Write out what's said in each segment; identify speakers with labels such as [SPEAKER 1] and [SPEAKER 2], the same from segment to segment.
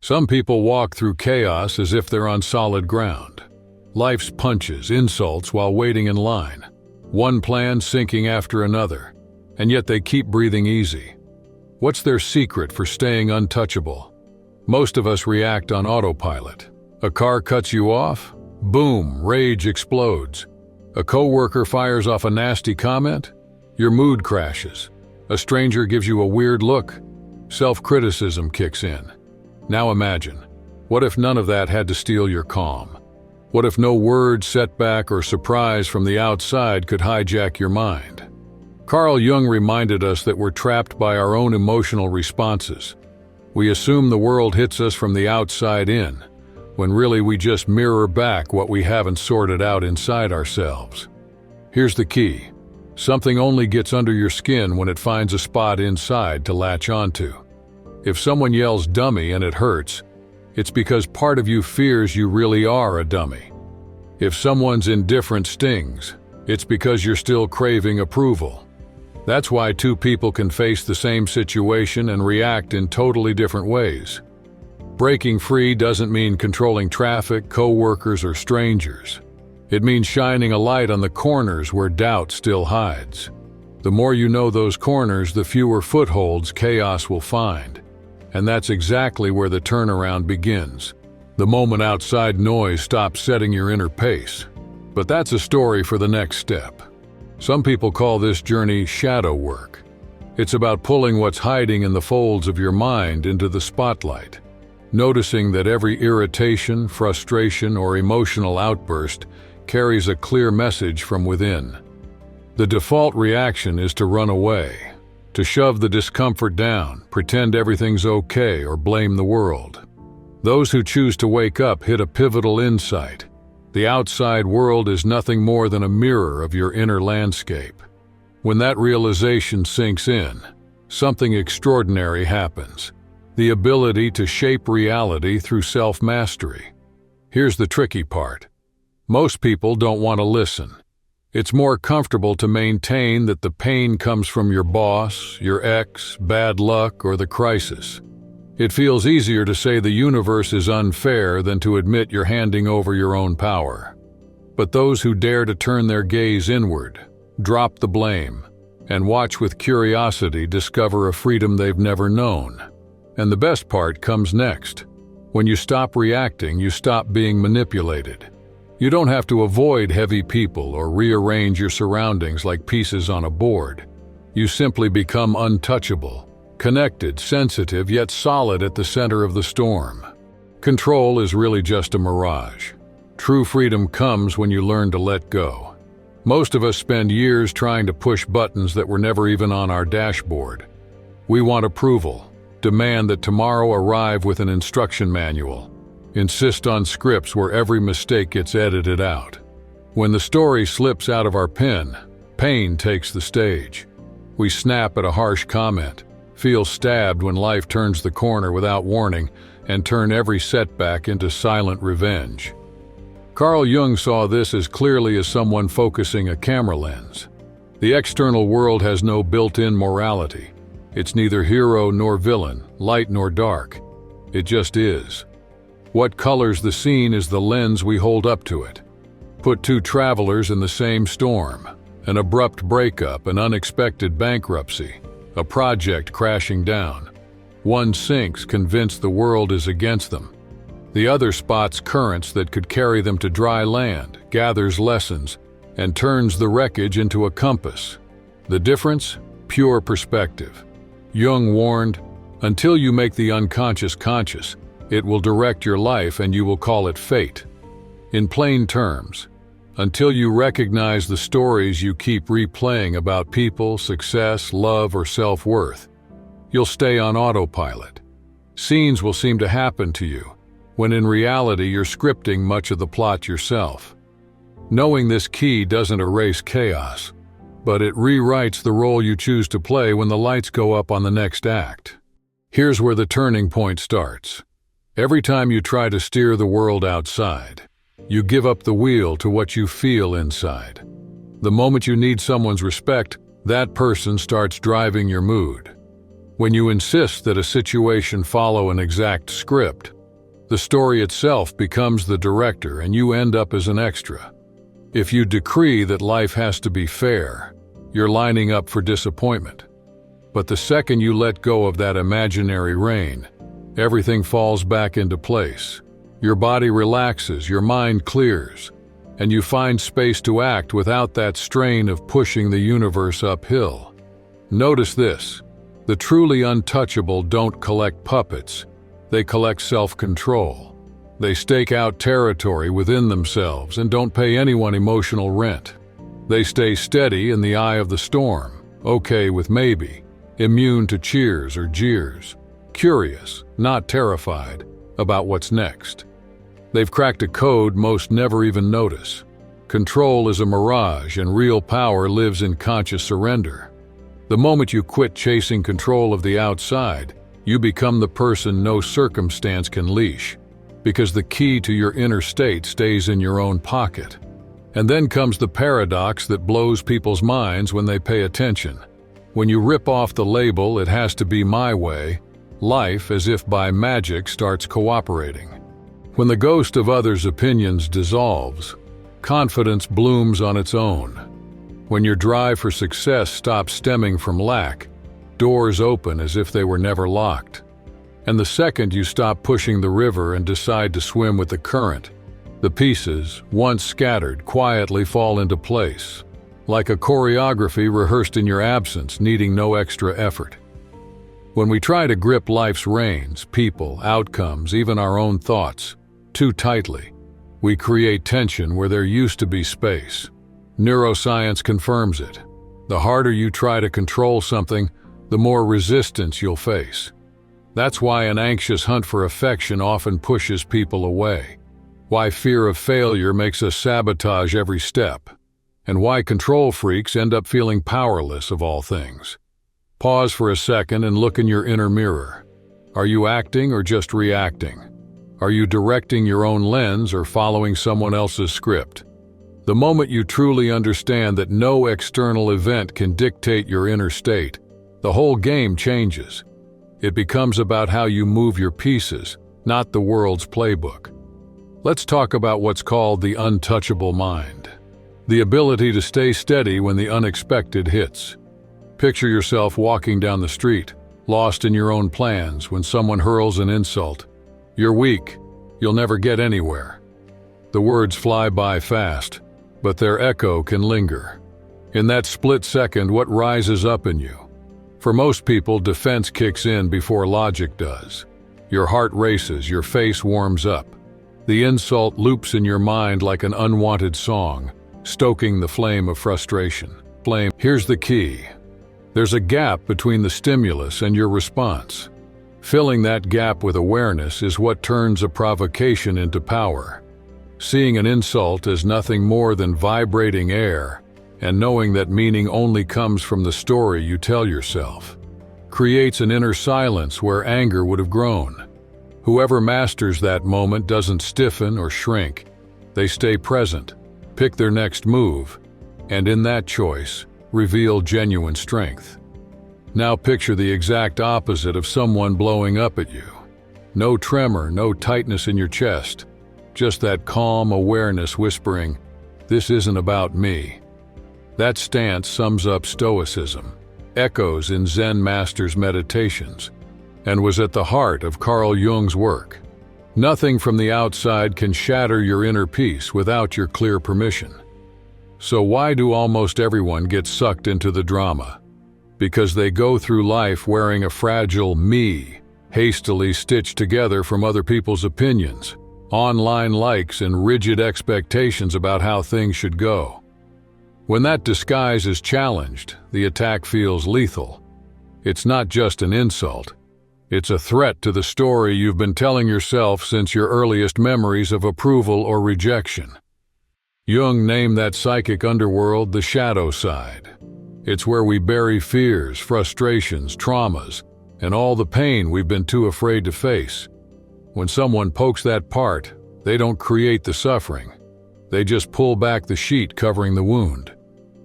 [SPEAKER 1] Some people walk through chaos as if they're on solid ground. Life's punches, insults while waiting in line. One plan sinking after another, and yet they keep breathing easy. What's their secret for staying untouchable? Most of us react on autopilot. A car cuts you off? Boom, rage explodes. A coworker fires off a nasty comment? Your mood crashes. A stranger gives you a weird look? Self-criticism kicks in. Now imagine, what if none of that had to steal your calm? What if no word, setback, or surprise from the outside could hijack your mind? Carl Jung reminded us that we're trapped by our own emotional responses. We assume the world hits us from the outside in, when really we just mirror back what we haven't sorted out inside ourselves. Here's the key. Something only gets under your skin when it finds a spot inside to latch onto. If someone yells dummy and it hurts, it's because part of you fears you really are a dummy. If someone's indifference stings, it's because you're still craving approval. That's why two people can face the same situation and react in totally different ways. Breaking free doesn't mean controlling traffic, co-workers, or strangers. It means shining a light on the corners where doubt still hides. The more you know those corners, the fewer footholds chaos will find. And that's exactly where the turnaround begins. The moment outside noise stops setting your inner pace. But that's a story for the next step. Some people call this journey shadow work. It's about pulling what's hiding in the folds of your mind into the spotlight. Noticing that every irritation, frustration, or emotional outburst carries a clear message from within. The default reaction is to run away, to shove the discomfort down, pretend everything's okay, or blame the world. Those who choose to wake up hit a pivotal insight. The outside world is nothing more than a mirror of your inner landscape. When that realization sinks in, something extraordinary happens. The ability to shape reality through self-mastery. Here's the tricky part. Most people don't want to listen. It's more comfortable to maintain that the pain comes from your boss, your ex, bad luck, or the crisis. It feels easier to say the universe is unfair than to admit you're handing over your own power. But those who dare to turn their gaze inward, drop the blame, and watch with curiosity discover a freedom they've never known. And the best part comes next. When you stop reacting, you stop being manipulated. You don't have to avoid heavy people or rearrange your surroundings like pieces on a board. You simply become untouchable, connected, sensitive, yet solid at the center of the storm. Control is really just a mirage. True freedom comes when you learn to let go. Most of us spend years trying to push buttons that were never even on our dashboard. We want approval, demand that tomorrow arrive with an instruction manual, insist on scripts where every mistake gets edited out. When the story slips out of our pen, pain takes the stage. We snap at a harsh comment, feel stabbed when life turns the corner without warning, and turn every setback into silent revenge. Carl Jung saw this as clearly as someone focusing a camera lens. The external world has no built-in morality. It's neither hero nor villain, light nor dark. It just is. What colors the scene is the lens we hold up to it. Put two travelers in the same storm, an abrupt breakup, an unexpected bankruptcy, a project crashing down. One sinks, convinced the world is against them. The other spots currents that could carry them to dry land, gathers lessons, and turns the wreckage into a compass. The difference? Pure perspective. Jung warned, until you make the unconscious conscious, it will direct your life and you will call it fate. In plain terms, until you recognize the stories you keep replaying about people, success, love, or self-worth, you'll stay on autopilot. Scenes will seem to happen to you, when in reality you're scripting much of the plot yourself. Knowing this key doesn't erase chaos, but it rewrites the role you choose to play when the lights go up on the next act. Here's where the turning point starts. Every time you try to steer the world outside, you give up the wheel to what you feel inside. The moment you need someone's respect, that person starts driving your mood. When you insist that a situation follow an exact script, The story itself becomes the director and you end up as an extra. If you decree that life has to be fair, you're lining up for disappointment. But the second you let go of that imaginary rein, everything falls back into place. Your body relaxes, your mind clears, and you find space to act without that strain of pushing the universe uphill. Notice this: the truly untouchable don't collect puppets, they collect self-control. They stake out territory within themselves and don't pay anyone emotional rent. They stay steady in the eye of the storm, okay with maybe, immune to cheers or jeers, curious, not terrified, about what's next. They've cracked a code most never even notice. Control is a mirage and real power lives in conscious surrender. The moment you quit chasing control of the outside, you become the person no circumstance can leash, because the key to your inner state stays in your own pocket. And then comes the paradox that blows people's minds when they pay attention. When you rip off the label, "it has to be my way," life, as if by magic, starts cooperating. When the ghost of others' opinions dissolves, confidence blooms on its own. When your drive for success stops stemming from lack, doors open as if they were never locked. And the second you stop pushing the river and decide to swim with the current, the pieces, once scattered, quietly fall into place, like a choreography rehearsed in your absence, needing no extra effort. When we try to grip life's reins, people, outcomes, even our own thoughts, too tightly, we create tension where there used to be space. Neuroscience confirms it. The harder you try to control something, the more resistance you'll face. That's why an anxious hunt for affection often pushes people away. Why fear of failure makes us sabotage every step. And why control freaks end up feeling powerless of all things. Pause for a second and look in your inner mirror. Are you acting or just reacting? Are you directing your own lens or following someone else's script? The moment you truly understand that no external event can dictate your inner state, the whole game changes. It becomes about how you move your pieces, not the world's playbook. Let's talk about what's called the untouchable mind. The ability to stay steady when the unexpected hits. Picture yourself walking down the street, lost in your own plans, when someone hurls an insult. You're weak. You'll never get anywhere. The words fly by fast, but their echo can linger. In that split second, what rises up in you? For most people, defense kicks in before logic does. Your heart races, your face warms up. The insult loops in your mind like an unwanted song, stoking the flame of frustration. Here's the key. There's a gap between the stimulus and your response. Filling that gap with awareness is what turns a provocation into power. Seeing an insult as nothing more than vibrating air, and knowing that meaning only comes from the story you tell yourself, creates an inner silence where anger would have grown. Whoever masters that moment doesn't stiffen or shrink. They stay present, pick their next move, and in that choice, reveal genuine strength. Now picture the exact opposite of someone blowing up at you. No tremor, no tightness in your chest, just that calm awareness whispering, "This isn't about me." That stance sums up Stoicism, echoes in Zen masters' meditations, and was at the heart of Carl Jung's work. Nothing from the outside can shatter your inner peace without your clear permission. So why do almost everyone get sucked into the drama? Because they go through life wearing a fragile me, hastily stitched together from other people's opinions, online likes, and rigid expectations about how things should go. When that disguise is challenged, the attack feels lethal. It's not just an insult. It's a threat to the story you've been telling yourself since your earliest memories of approval or rejection. Jung named that psychic underworld the shadow side. It's where we bury fears, frustrations, traumas, and all the pain we've been too afraid to face. When someone pokes that part, they don't create the suffering. They just pull back the sheet covering the wound.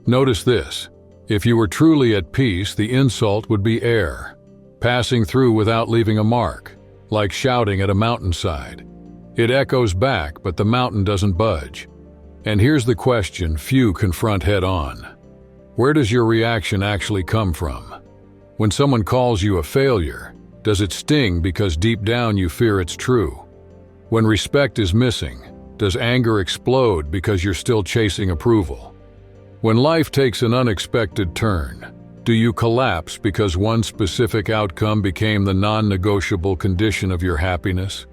[SPEAKER 1] Notice this. If you were truly at peace, the insult would be air, passing through without leaving a mark, like shouting at a mountainside. It echoes back, but the mountain doesn't budge. And here's the question few confront head-on. Where does your reaction actually come from? When someone calls you a failure, does it sting because deep down you fear it's true? When respect is missing, does anger explode because you're still chasing approval? When life takes an unexpected turn, do you collapse because one specific outcome became the non-negotiable condition of your happiness?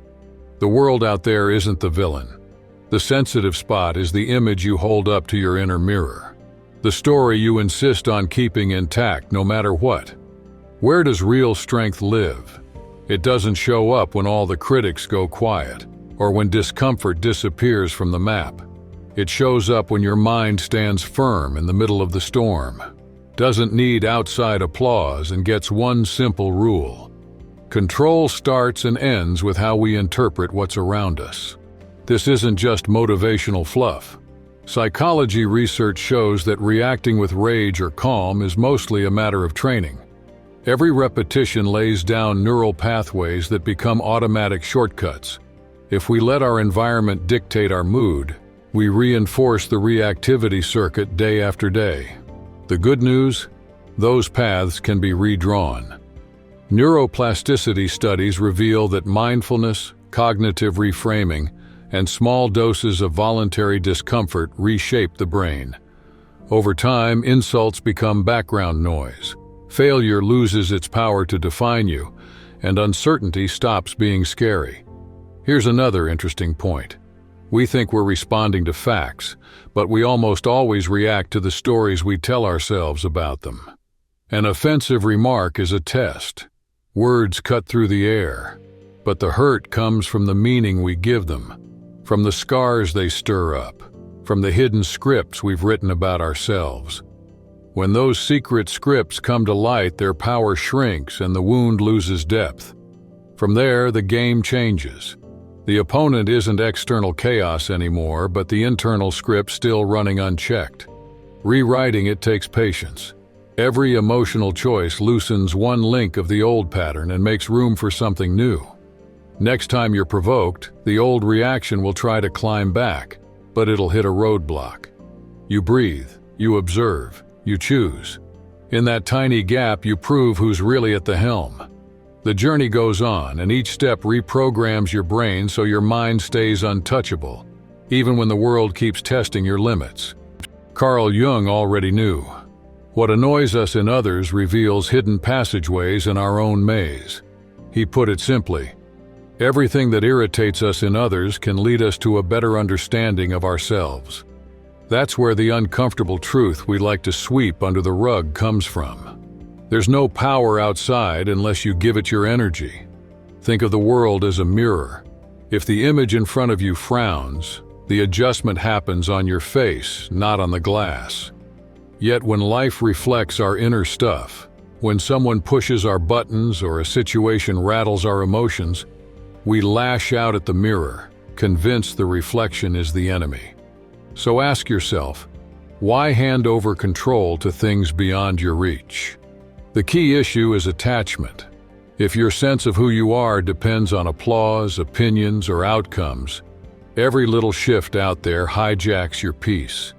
[SPEAKER 1] The world out there isn't the villain. The sensitive spot is the image you hold up to your inner mirror. The story you insist on keeping intact no matter what. Where does real strength live? It doesn't show up when all the critics go quiet, or when discomfort disappears from the map. It shows up when your mind stands firm in the middle of the storm, doesn't need outside applause, and gets one simple rule. Control starts and ends with how we interpret what's around us. This isn't just motivational fluff. Psychology research shows that reacting with rage or calm is mostly a matter of training. Every repetition lays down neural pathways that become automatic shortcuts. If we let our environment dictate our mood, we reinforce the reactivity circuit day after day. The good news? Those paths can be redrawn. Neuroplasticity studies reveal that mindfulness, cognitive reframing, and small doses of voluntary discomfort reshape the brain. Over time, insults become background noise. Failure loses its power to define you, and uncertainty stops being scary. Here's another interesting point. We think we're responding to facts, but we almost always react to the stories we tell ourselves about them. An offensive remark is a test. Words cut through the air, but the hurt comes from the meaning we give them, from the scars they stir up, from the hidden scripts we've written about ourselves. When those secret scripts come to light, their power shrinks and the wound loses depth. From there, the game changes. The opponent isn't external chaos anymore, but the internal script still running unchecked. Rewriting it takes patience. Every emotional choice loosens one link of the old pattern and makes room for something new. Next time you're provoked, the old reaction will try to climb back, but it'll hit a roadblock. You breathe, you observe, you choose. In that tiny gap, you prove who's really at the helm. The journey goes on, and each step reprograms your brain so your mind stays untouchable, even when the world keeps testing your limits. Carl Jung already knew. What annoys us in others reveals hidden passageways in our own maze. He put it simply, everything that irritates us in others can lead us to a better understanding of ourselves. That's where the uncomfortable truth we like to sweep under the rug comes from. There's no power outside unless you give it your energy. Think of the world as a mirror. If the image in front of you frowns, the adjustment happens on your face, not on the glass. Yet when life reflects our inner stuff, when someone pushes our buttons or a situation rattles our emotions, we lash out at the mirror, convinced the reflection is the enemy. So ask yourself, why hand over control to things beyond your reach? The key issue is attachment. If your sense of who you are depends on applause, opinions, or outcomes, every little shift out there hijacks your peace.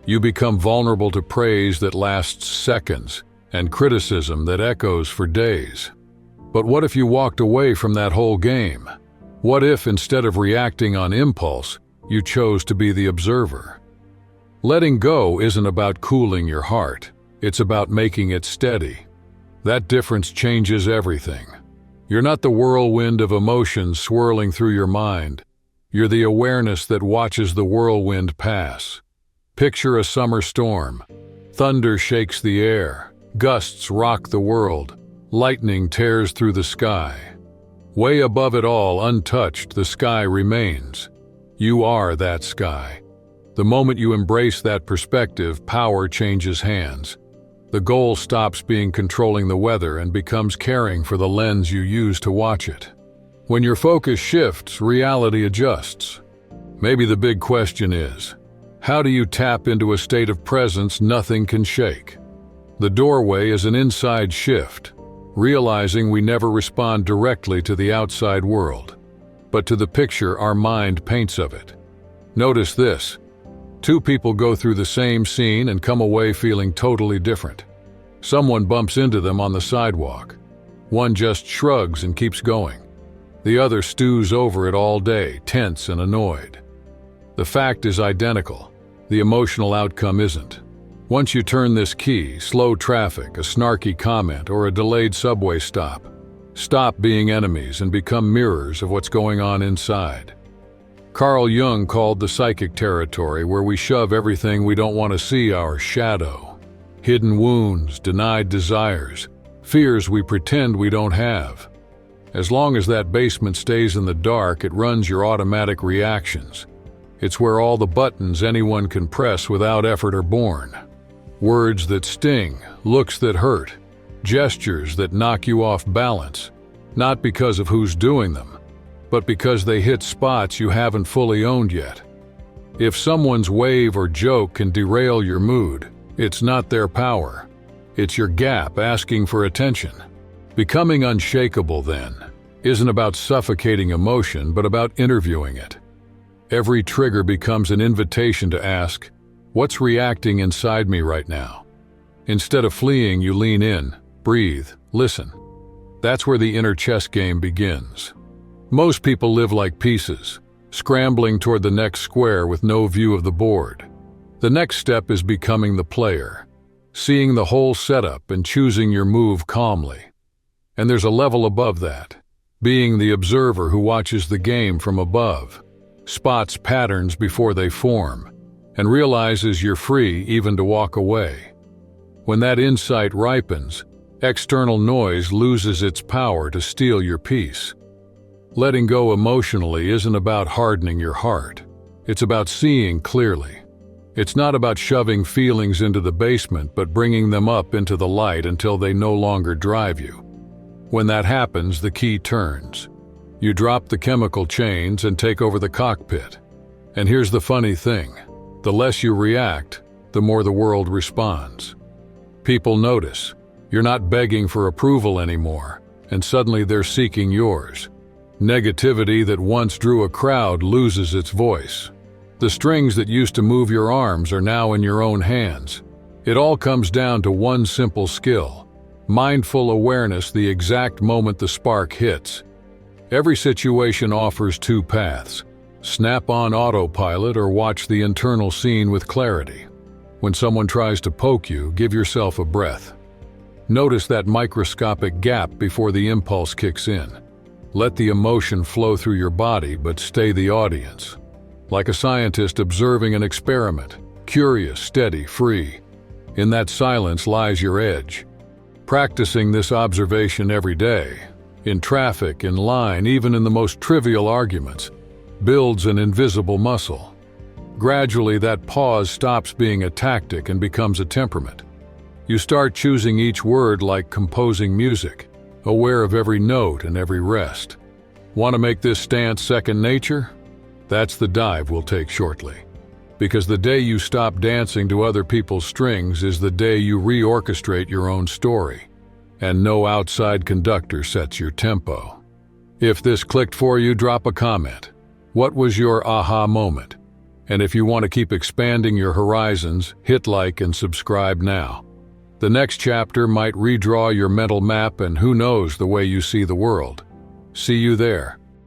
[SPEAKER 1] You become vulnerable to praise that lasts seconds and criticism that echoes for days. But what if you walked away from that whole game? What if, instead of reacting on impulse, you chose to be the observer? Letting go isn't about cooling your heart. It's about making it steady. That difference changes everything. You're not the whirlwind of emotions swirling through your mind. You're the awareness that watches the whirlwind pass. Picture a summer storm. Thunder shakes the air. Gusts rock the world. Lightning tears through the sky. Way above it all, untouched, the sky remains. You are that sky. The moment you embrace that perspective, power changes hands. The goal stops being controlling the weather and becomes caring for the lens you use to watch it. When your focus shifts, reality adjusts. Maybe the big question is, how do you tap into a state of presence nothing can shake? The doorway is an inside shift, realizing we never respond directly to the outside world. but to the picture our mind paints of it. Notice this. Two people go through the same scene and come away feeling totally different. Someone bumps into them on the sidewalk. One just shrugs and keeps going. The other stews over it all day, tense and annoyed. The fact is identical. The emotional outcome isn't. Once you turn this key, slow traffic, a snarky comment, or a delayed subway stop, stop being enemies and become mirrors of what's going on inside. Carl Jung called the psychic territory where we shove everything we don't want to see our shadow. Hidden wounds, denied desires, fears we pretend we don't have. As long as that basement stays in the dark, it runs your automatic reactions. It's where all the buttons anyone can press without effort are born. Words that sting, looks that hurt, gestures that knock you off balance, not because of who's doing them, but because they hit spots you haven't fully owned yet. If someone's wave or joke can derail your mood, it's not their power. It's your gap asking for attention. Becoming unshakable, then, isn't about suffocating emotion, but about interviewing it. Every trigger becomes an invitation to ask, what's reacting inside me right now? Instead of fleeing, you lean in, breathe, listen. That's where the inner chess game begins. Most people live like pieces, scrambling toward the next square with no view of the board. The next step is becoming the player, seeing the whole setup and choosing your move calmly. And there's a level above that, being the observer who watches the game from above, spots patterns before they form, and realizes you're free even to walk away. When that insight ripens, external noise loses its power to steal your peace. Letting go emotionally isn't about hardening your heart. It's about seeing clearly. It's not about shoving feelings into the basement, but bringing them up into the light until they no longer drive you. When that happens, the key turns. You drop the chemical chains and take over the cockpit. And here's the funny thing. The less you react, the more the world responds. People notice. You're not begging for approval anymore, and suddenly they're seeking yours. Negativity that once drew a crowd loses its voice. The strings that used to move your arms are now in your own hands. It all comes down to one simple skill: mindful awareness the exact moment the spark hits. Every situation offers two paths: snap on autopilot or watch the internal scene with clarity. When someone tries to poke you, give yourself a breath. Notice that microscopic gap before the impulse kicks in. Let the emotion flow through your body, but stay the audience. Like a scientist observing an experiment, curious, steady, free. In that silence lies your edge. Practicing this observation every day, in traffic, in line, even in the most trivial arguments, builds an invisible muscle. Gradually, that pause stops being a tactic and becomes a temperament. You start choosing each word like composing music, aware of every note and every rest. Want to make this stance second nature? That's the dive we'll take shortly. Because the day you stop dancing to other people's strings is the day you reorchestrate your own story, and no outside conductor sets your tempo. If this clicked for you, drop a comment. What was your aha moment? And if you want to keep expanding your horizons, hit like and subscribe now. The next chapter might redraw your mental map, and who knows the way you see the world. See you there.